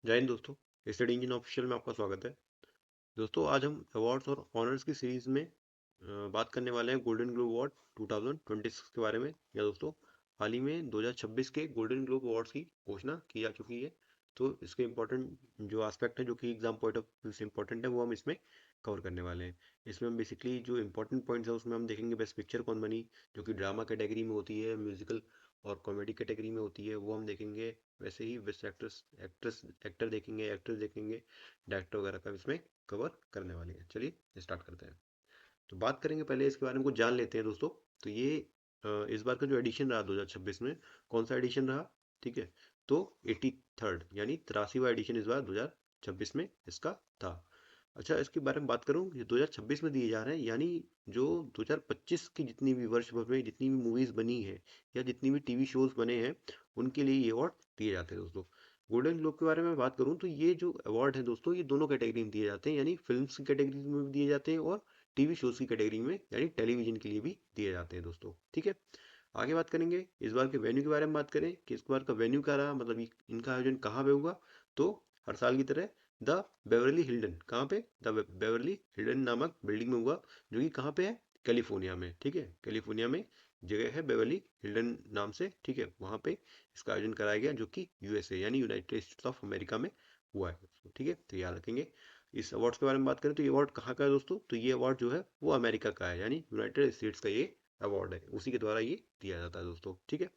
जय हिंद दोस्तों। Study engine official में आपका स्वागत है। दोस्तों आज हम अवार्ड्स और ऑनर्स की सीरीज में बात करने वाले हैं गोल्डन ग्लोब अवार्ड 2026 के बारे में। या दोस्तों हाल ही में 2026 के गोल्डन ग्लोब अवार्ड्स की घोषणा की जा चुकी है। तो इसके इम्पोर्टेंट जो एस्पेक्ट है जो कि एग्जाम पॉइंट ऑफ व्यू से इम्पोर्टेंट है वो हम इसमें कवर करने वाले हैं। इसमें हम बेसिकली जो इंपॉर्टेंट पॉइंट्स है उसमें हम देखेंगे बेस्ट पिक्चर कौन बनी, जो कि ड्रामा कैटेगरी में होती है, म्यूजिकल और कॉमेडी कैटेगरी में होती है, वो हम देखेंगे। वैसे ही बेस्ट एक्ट्रेस एक्ट्रेस एक्टर देखेंगे, एक्ट्रेस देखेंगे, डायरेक्टर वगैरह का इसमें कवर करने वाले हैं। चलिए स्टार्ट करते हैं। तो बात करेंगे, पहले इसके बारे में कुछ जान लेते हैं दोस्तों। तो ये इस बार का जो एडिशन रहा 2026 में, कौन सा एडिशन रहा? ठीक है, तो 83rd यानी 83वां एडिशन इस बार 2026 में इसका था। अच्छा, इसके बारे में बात करूं, ये 2026 में दिए जा रहे हैं, यानी जो 2025 की जितनी भी वर्ष भर में जितनी भी मूवीज बनी है या जितनी भी टीवी शोज बने हैं उनके लिए ये अवार्ड दिए जाते हैं दोस्तों। गोल्डन ग्लोब के बारे में बात करूं तो ये जो अवार्ड है दोस्तों, ये दोनों कैटेगरी में दिए जाते हैं, यानी फिल्म की कैटेगरी में भी दिए जाते हैं और टीवी शोज की कैटेगरी में यानी टेलीविजन के लिए भी दिए जाते हैं दोस्तों। ठीक है, आगे बात करेंगे इस बार के वेन्यू के बारे में। बात करें कि इस बार का वेन्यू क्या रहा, मतलब इनका आयोजन कहाँ पे हुआ, तो हर साल की तरह द बेवरली हिल्टन, कहाँ पे? द बेवरली हिल्टन नामक बिल्डिंग में हुआ, जो कि कहाँ पे है? कैलिफोर्निया में। ठीक है, कैलिफोर्निया में जगह है बेवरली हिल्टन नाम से। ठीक है, वहाँ पे इसका आयोजन कराया गया, जो कि यूएसए यानी यूनाइटेड स्टेट्स ऑफ अमेरिका में हुआ है। ठीक है, तो याद रखेंगे। इस अवार्ड्स के बारे में बात करें तो ये अवार्ड कहाँ का है दोस्तों? तो ये अवार्ड जो है वो अमेरिका का है, यानी यूनाइटेड स्टेट्स का ये अवार्ड है, उसी के द्वारा ये दिया जाता है दोस्तों। ठीक है,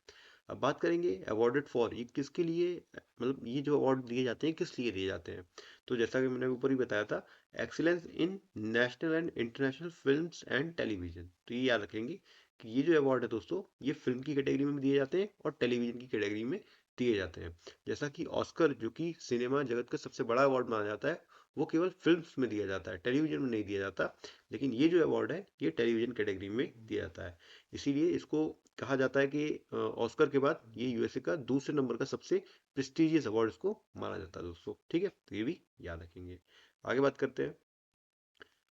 अब बात करेंगे अवॉर्डेड फॉर, ये किसके लिए, मतलब ये जो अवार्ड दिए जाते हैं किस लिए दिए जाते हैं। तो जैसा कि मैंने ऊपर ही बताया था, excellence in national and international films and television. तो ये याद रखेंगे कि ये जो अवार्ड है दोस्तों, ये फिल्म की कैटेगरी में भी दिए जाते हैं और टेलीविजन की कैटेगरी में दिए जाते हैं। जैसा कि ऑस्कर, जो कि सिनेमा जगत का सबसे बड़ा अवार्ड माना जाता है, वो केवल फिल्म्स में दिया जाता है, टेलीविजन में नहीं दिया जाता। लेकिन ये जो अवार्ड है ये टेलीविजन कैटेगरी में दिया जाता है। इसीलिए इसको कहा जाता है कि ऑस्कर के बाद ये यूएसए का दूसरे नंबर का सबसे प्रेस्टिजियस अवार्ड इसको माना जाता है दोस्तों। ठीक है, तो ये भी याद रखेंगे। आगे बात करते हैं।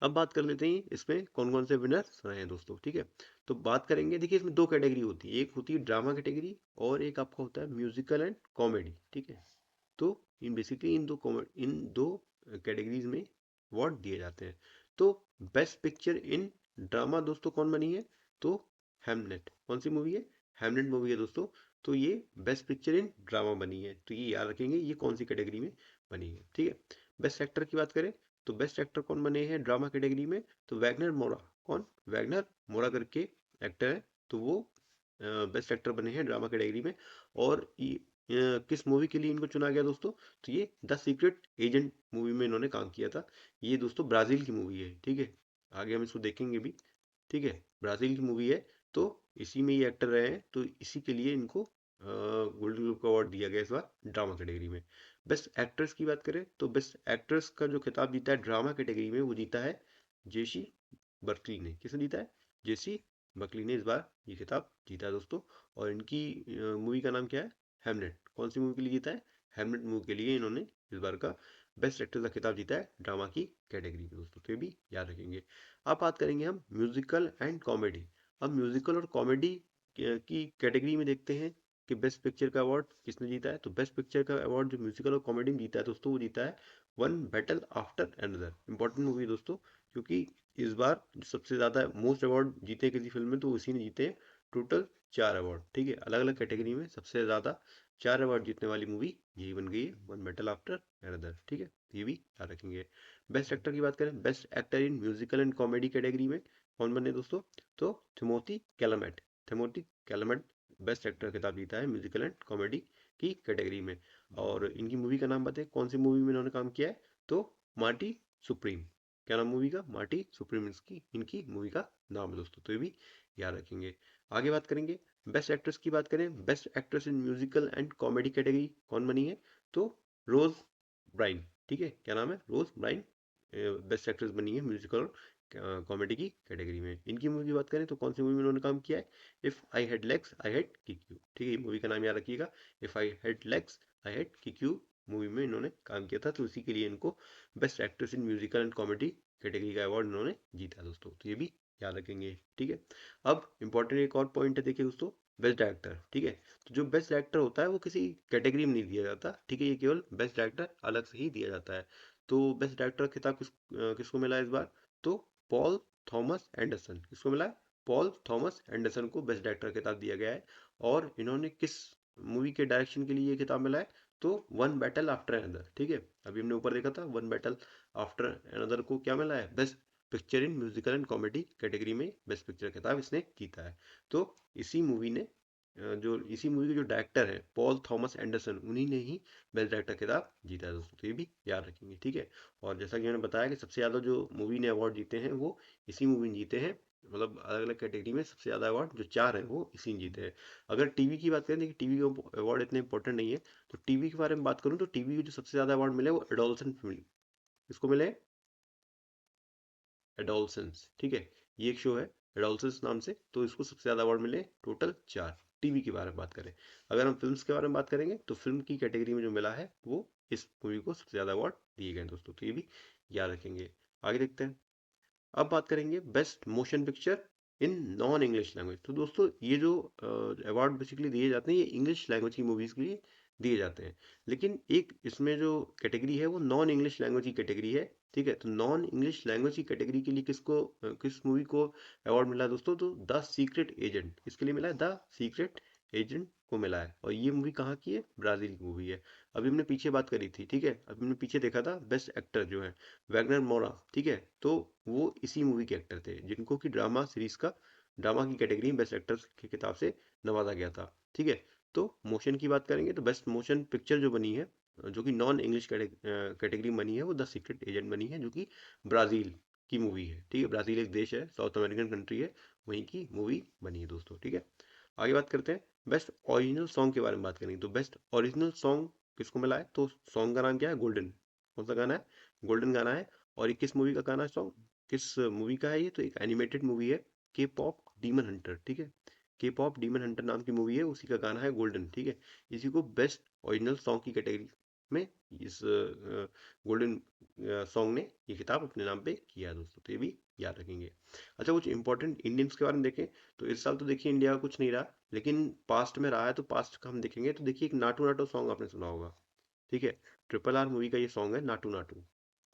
अब बात कर लेते हैं इसमें कौन कौन से विनर्स रहे हैं दोस्तों। ठीक है, तो बात करेंगे, देखिए इसमें दो कैटेगरी होती है, एक होती है ड्रामा कैटेगरी और एक आपका होता है म्यूजिकल एंड कॉमेडी। ठीक है, तो इन बेसिकली इन दो कैटेगरीज में अवार्ड दिए जाते हैं। तो बेस्ट पिक्चर इन ड्रामा दोस्तों कौन बनी है? तो हेमलेट। कौन सी मूवी है? हेमलेट मूवी है दोस्तों। तो ये बेस्ट पिक्चर इन ड्रामा बनी है, तो ये याद रखेंगे ये कौन सी कैटेगरी में बनी है। ठीक है, बेस्ट एक्टर की बात करें तो बेस्ट एक्टर कौन बने हैं ड्रामा कैटेगरी में? तो वैगनर मोरा। कौन? वैगनर मोरा करके एक्टर है, तो वो बेस्ट एक्टर बने हैं ड्रामा कैटेगरी में। और किस मूवी के लिए इनको चुना गया दोस्तों? तो ये द सीक्रेट एजेंट मूवी में इन्होंने काम किया था। ये दोस्तों ब्राजील की मूवी है। ठीक है, आगे हम इसको देखेंगे भी। ठीक है, ब्राजील की मूवी है, तो इसी में ये एक्टर रहे हैं, तो इसी के लिए इनको गोल्डन ग्लोब का अवार्ड दिया गया इस बार ड्रामा कैटेगरी में। बेस्ट एक्ट्रेस की बात करें तो बेस्ट एक्ट्रेस का जो खिताब जीता है ड्रामा कैटेगरी में, वो जीता है जेसी बर्कली ने। किसने जीता है? जेसी बर्कली ने इस बार ये खिताब जीता है दोस्तों। और इनकी मूवी का नाम क्या है? हेमलेट। कौन सी मूवी के लिए जीता है? हेमलेट मूवी के लिए इन्होंने इस बार का बेस्ट एक्टर का खिताब जीता है ड्रामा की कैटेगरी में दोस्तों, तो ये भी याद रखेंगे। अब बात करेंगे हम म्यूजिकल एंड कॉमेडी। अब म्यूजिकल और कॉमेडी की कैटेगरी में देखते हैं कि बेस्ट पिक्चर का अवार्ड किसने जीता है। तो बेस्ट पिक्चर का अवार्ड जो म्यूजिकल और कॉमेडी में जीता है दोस्तों, वो जीता है one battle after another. Important movie दोस्तों, क्योंकि इस बार सबसे ज़्यादा मोस्ट अवार्ड जीते किसी फिल्म में तो उसी ने जीते हैं, टोटल 4 अवार्ड। ठीक है, अलग अलग कैटेगरी में सबसे ज़्यादा 4 अवार्ड जीतने वाली मूवी यही बन गई है, वन बैटल आफ्टर अनदर। ठीक है, ये भी याद रखेंगे। बेस्ट एक्टर की बात करें, best actor in musical and comedy category में कौन बने दोस्तों? तो थिमोथी कैलमेट। थिमोथी कैलमेट बेस्ट एक्टर खिताब जीता है म्यूजिकल एंड कॉमेडी की कैटेगरी में। और इनकी मूवी का नाम बताएं, कौन सी मूवी में इन्होंने काम किया है? तो मार्टी सुप्रीम। क्या नाम मूवी का? मार्टी सुप्रीम इसकी इनकी मूवी का नाम है दोस्तों, तो ये भी याद रखेंगे। आगे बात करेंगे, बेस्ट एक्ट्रेस की बात करें, best actress in musical and comedy category कौन बनी है? तो रोज ब्राइन। ठीक है, क्या नाम है? रोज ब्राइन बेस्ट एक्ट्रेस बनी है म्यूजिकल और कॉमेडी की कैटेगरी में। इनकी मूवी की बात करें तो कौन सी मूवी में उन्होंने काम किया है? If I had legs I had kick you. ठीक है, मूवी का नाम याद रखिएगा, if I had legs I had kick you movie में इन्होंने काम किया था, तो उसी के लिए इनको best actress in musical and comedy category का अवार्ड इन्होंने जीता दोस्तों, तो ये भी याद रखेंगे। ठीक है, अब इंपॉर्टेंट एक और पॉइंट है, देखिए दोस्तों, बेस्ट डायरेक्टर, ठीक है। तो जो बेस्ट डायरेक्टर होता है वो किसी कैटेगरी में नहीं दिया जाता, ठीक है, ये केवल बेस्ट डायरेक्टर अलग से ही दिया जाता है। तो बेस्ट डायरेक्टर खिताब किसको मिला इस बार? तो पॉल थॉमस एंडरसन, किसको मिला है? पॉल थॉमस एंडरसन को बेस्ट डायरेक्टर खिताब दिया गया है। और इन्होंने किस मूवी के डायरेक्शन के लिए ये खिताब मिला है? तो वन बैटल आफ्टर अनदर, ठीक है। अभी हमने ऊपर देखा था वन बैटल आफ्टर अनदर को क्या मिला है? Best picture in musical and comedy category में बेस्ट पिक्चर खिताब इसने जीता है। तो इसी मूवी ने जो इसी मूवी के जो डायरेक्टर हैं पॉल थॉमस एंडरसन, उन्हीं ने ही बेस्ट डायरेक्टर खिताब जीता है दोस्तों। तो ये भी याद रखेंगे, ठीक है। और जैसा कि मैंने बताया कि सबसे ज़्यादा जो मूवी ने अवार्ड जीते हैं वो इसी मूवी ने जीते हैं। मतलब अलग अलग कैटेगरी में सबसे ज़्यादा अवार्ड जो 4 हैं वो इसी ने जीते हैं। अगर टीवी की बात करें, देखिए टीवी का अवार्ड इतने इंपॉर्टेंट नहीं है। तो टीवी के बारे में बात करूँ तो टीवी को जो सबसे ज़्यादा अवार्ड मिले वो एडोल्सन फिल्म, किसको मिले? एडोलसेंस, ठीक है। ये एक शो है एडोलसेंस नाम से, तो इसको सबसे ज़्यादा अवार्ड मिले टोटल 4। टीवी के बारे में बात करें, अगर हम फिल्म्स के बारे में बात करेंगे तो फिल्म की कैटेगरी में जो मिला है वो इस मूवी को सबसे ज़्यादा अवार्ड दिए गए हैं दोस्तों। तो ये भी याद रखेंगे। आगे देखते हैं। अब बात करेंगे best motion picture in non English language. तो दोस्तों ये जो अवार्ड बेसिकली दिए जाते हैं ये इंग्लिश लैंग्वेज की मूवीज़ के लिए दिए जाते हैं। लेकिन एक इसमें जो कैटेगरी है वो नॉन इंग्लिश लैंग्वेज की कैटेगरी है, ठीक है। तो नॉन इंग्लिश लैंग्वेज की कैटेगरी के लिए किस मूवी को अवार्ड मिला है दोस्तों? तो द सीक्रेट एजेंट, किसके लिए मिला है? द सीक्रेट एजेंट को मिला है। और ये मूवी कहाँ की है? ब्राजील की मूवी है। अभी हमने पीछे बात करी थी, ठीक है, अभी हमने पीछे देखा था बेस्ट एक्टर जो है वैगनर मोरा, ठीक है। तो वो इसी मूवी के एक्टर थे जिनको कि ड्रामा की कैटेगरी में बेस्ट एक्टर की किताब से नवाजा गया था, ठीक है। तो मोशन की बात करेंगे तो बेस्ट मोशन पिक्चर जो बनी है जो कि नॉन इंग्लिश कैटेगरी में बनी है वो द सीक्रेट एजेंट बनी है, जो कि ब्राज़ील की मूवी है, ठीक है। ब्राज़ील एक देश है, साउथ अमेरिकन कंट्री है, वहीं की मूवी बनी है दोस्तों, ठीक है। आगे बात करते हैं। बेस्ट ओरिजिनल सॉन्ग के बारे में बात करेंगे तो बेस्ट ओरिजिनल सॉन्ग किसको मिला है? तो सॉन्ग का नाम क्या है? गोल्डन। कौन सा गाना है? गोल्डन गाना है। और ये किस मूवी का गाना है सॉन्ग? किस मूवी का है ये? तो एक एनिमेटेड मूवी है, के पॉप डीमन हंटर, ठीक है। के पॉप डीमन हंटर नाम की मूवी है, उसी का गाना है गोल्डन, ठीक है। इसी को बेस्ट ओरिजिनल सॉन्ग की कैटेगरी में इस गोल्डन सॉन्ग ने ये खिताब अपने नाम पे किया है दोस्तों। तो ये भी याद रखेंगे। अच्छा, कुछ इंपॉर्टेंट इंडियंस के बारे में देखें तो इस साल तो देखिए इंडिया का कुछ नहीं रहा, लेकिन पास्ट में रहा है। तो पास्ट का हम देखेंगे तो देखिए एक नाटू नाटू सॉन्ग आपने सुना होगा, ठीक है। ट्रिपल आर मूवी का ये सॉन्ग है नाटू नाटू,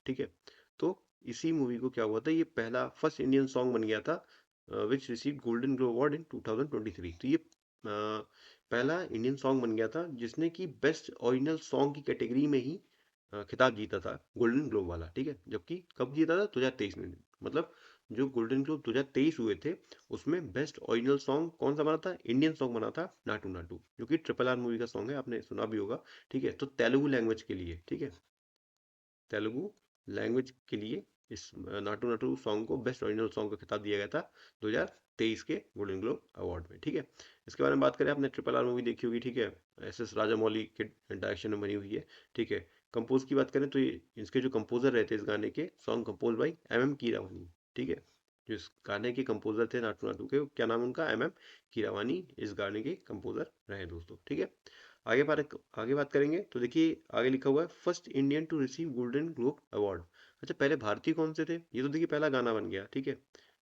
ठीक है। तो इसी मूवी को क्या हुआ था, ये पहला फर्स्ट इंडियन सॉन्ग बन गया था which receive golden globe award in 2023। तो ये पहला इंडियन सॉन्ग बन गया था जिसने कि बेस्ट ओरिजिनल सॉन्ग की कैटेगरी में ही खिताब जीता था गोल्डन ग्लोब वाला, ठीक है। जबकि कब जीता था? 2023 में। मतलब जो गोल्डन ग्लोब 2023 हुए थे उसमें बेस्ट ओरिजिनल सॉन्ग कौन सा बना था? इंडियन सॉन्ग बना था नाटू नाटू, जो कि ट्रिपल आर मूवी का सॉन्ग है, आपने सुना भी होगा, ठीक है। तो तेलुगु लैंग्वेज के लिए, ठीक है, तेलुगु लैंग्वेज के लिए इस नाटू नाटू सॉन्ग को बेस्ट ओरिजिनल सॉन्ग का खिताब दिया गया था 2023 के गोल्डन ग्लोब अवार्ड में, ठीक है। इसके बारे में बात करें, आपने ट्रिपल आर मूवी देखी होगी, ठीक है, एस एस राजामौली के डायरेक्शन में बनी हुई है, ठीक है। कंपोज की बात करें तो ये इसके जो कंपोजर रहते हैं इस गाने के, song compose by M Keeravani, ठीक है। जो इस गाने के कंपोजर थे नाटू नाटू के, क्या नाम है उनका? एम कीरावानी इस गाने के कंपोजर रहे दोस्तों, ठीक है। आगे बात आगे बात करेंगे तो देखिए आगे लिखा हुआ है first Indian to receive golden globe award. अच्छा, पहले भारतीय कौन से थे? ये तो देखिए पहला गाना बन गया, ठीक है।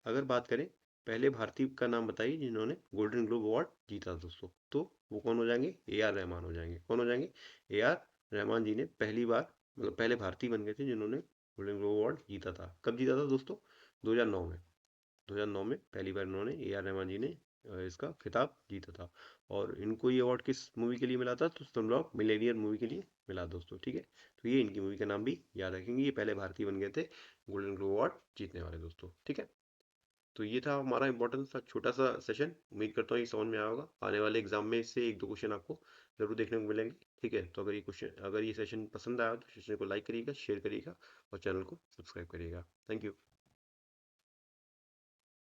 अगर बात करें पहले भारतीय का नाम बताइए जिन्होंने गोल्डन ग्लोब अवार्ड जीता दोस्तों, तो वो कौन हो जाएंगे? ए आर रहमान हो जाएंगे। कौन हो जाएंगे? ए आर रहमान जी ने पहली बार, मतलब पहले भारतीय बन गए थे जिन्होंने गोल्डन ग्लोब अवार्ड जीता था। कब जीता था दोस्तों? 2009 में। 2009 में पहली बार इन्होंने, ए आर रहमान जी ने इसका खिताब जीता था। और इनको ये अवार्ड किस मूवी के लिए मिला था? तो स्लमडॉग मिलेनियर मूवी के लिए मिला दोस्तों, ठीक है। तो ये इनकी मूवी का नाम भी याद रखेंगे, ये पहले भारतीय बन गए थे गोल्डन ग्लोब अवार्ड जीतने वाले दोस्तों, ठीक है। तो ये था हमारा इंपॉर्टेंट सा छोटा सा सेशन। उम्मीद करता हूँ ये समझ में आया होगा। आने वाले एग्जाम में इससे एक दो क्वेश्चन आपको जरूर देखने को मिलेंगे, ठीक है। तो अगर ये सेशन पसंद आया तो सेशन को लाइक करिएगा, शेयर करिएगा और चैनल को सब्सक्राइब करिएगा। Thank you.